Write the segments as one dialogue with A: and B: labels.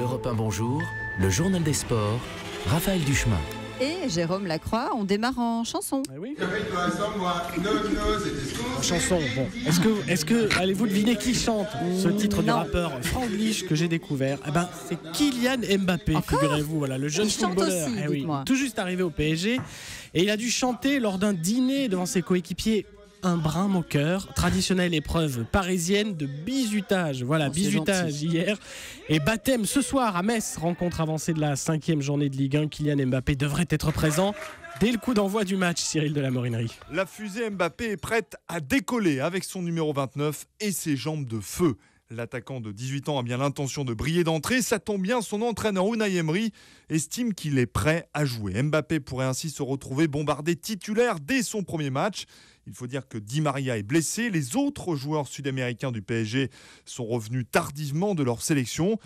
A: Europe 1, bonjour, le journal des sports, Raphaël Duchemin.
B: Et Jérôme Lacroix, on démarre en chanson.
C: Ah oui. En chanson, bon. Est-ce que allez-vous deviner qui chante ce titre du rappeur Franglish que j'ai découvert? C'est Kylian Mbappé, figurez-vous, voilà, le jeune footballeur.
B: Aussi,
C: tout juste arrivé au PSG. Et il a dû chanter lors d'un dîner devant ses coéquipiers un brin moqueur, traditionnelle épreuve parisienne de bizutage. Voilà, bizutage hier. Et baptême ce soir à Metz, rencontre avancée de la 5e journée de Ligue 1. Kylian Mbappé devrait être présent dès le coup d'envoi du match, Cyril de la Morinerie.
D: La fusée Mbappé est prête à décoller avec son numéro 29 et ses jambes de feu. L'attaquant de 18 ans a bien l'intention de briller d'entrée. Ça tombe bien, son entraîneur Unai Emery estime qu'il est prêt à jouer. Mbappé pourrait ainsi se retrouver bombardé titulaire dès son premier match. Il faut dire que Di Maria est blessé. Les autres joueurs sud-américains du PSG sont revenus tardivement de leur sélection.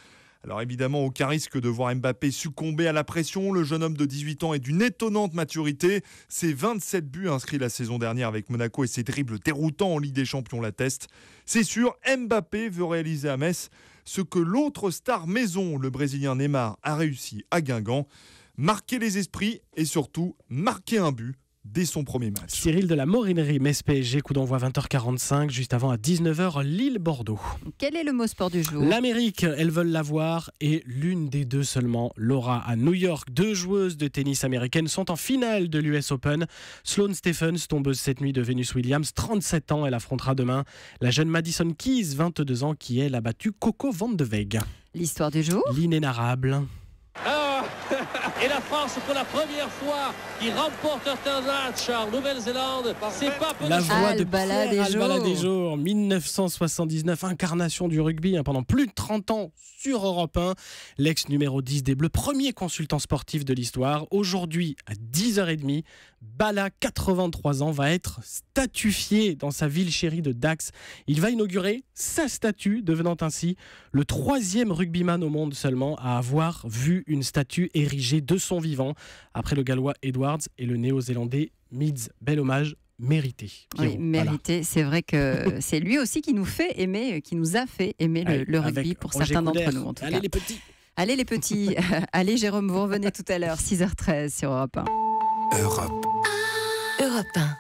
D: Alors évidemment, aucun risque de voir Mbappé succomber à la pression. Le jeune homme de 18 ans est d'une étonnante maturité. Ses 27 buts inscrits la saison dernière avec Monaco et ses dribbles déroutants en Ligue des Champions l'attestent. C'est sûr, Mbappé veut réaliser à Metz ce que l'autre star maison, le Brésilien Neymar, a réussi à Guingamp. Marquer les esprits et surtout marquer un but dès son premier match.
C: Cyril de la Morinerie, Metz PSG, coup d'envoi 20h45, juste avant à 19h, Lille-Bordeaux.
B: Quel est le mot sport du jour?
C: L'Amérique, elles veulent l'avoir et l'une des deux seulement l'aura à New York. 2 joueuses de tennis américaines sont en finale de l'US Open. Sloane Stephens, tombeuse cette nuit de Venus Williams, 37 ans, elle affrontera demain la jeune Madison Keys, 22 ans, qui elle a battu Coco Vandeweghe.
B: L'histoire du jour?
C: L'inénarrable.
E: Et la France pour la première fois qui remporte un match en Nouvelle-Zélande. C'est pas peu
C: La voix de
B: Al-Bala
C: Pierre
B: Desjour.
C: Al-Bala Desjour, 1979, incarnation du rugby pendant plus de 30 ans sur Europe 1. L'ex numéro 10 des Bleus, premier consultant sportif de l'histoire. Aujourd'hui, à 10h30, Bala, 83 ans, va être statufié dans sa ville chérie de Dax. Il va inaugurer sa statue, devenant ainsi le 3e rugbyman au monde seulement à avoir vu une statue érigée de son vivant, après le Gallois Edwards et le Néo-Zélandais Mids. Bel hommage mérité. Pierrot,
B: Oui, mérité. Voilà. C'est vrai que c'est lui aussi qui nous fait aimer, qui nous a fait aimer le rugby pour certains d'entre nous en tout cas.
C: Allez les petits.
B: Allez les petits. Allez Jérôme, vous revenez tout à l'heure, 6h13 sur Europe 1.
A: Europe 1.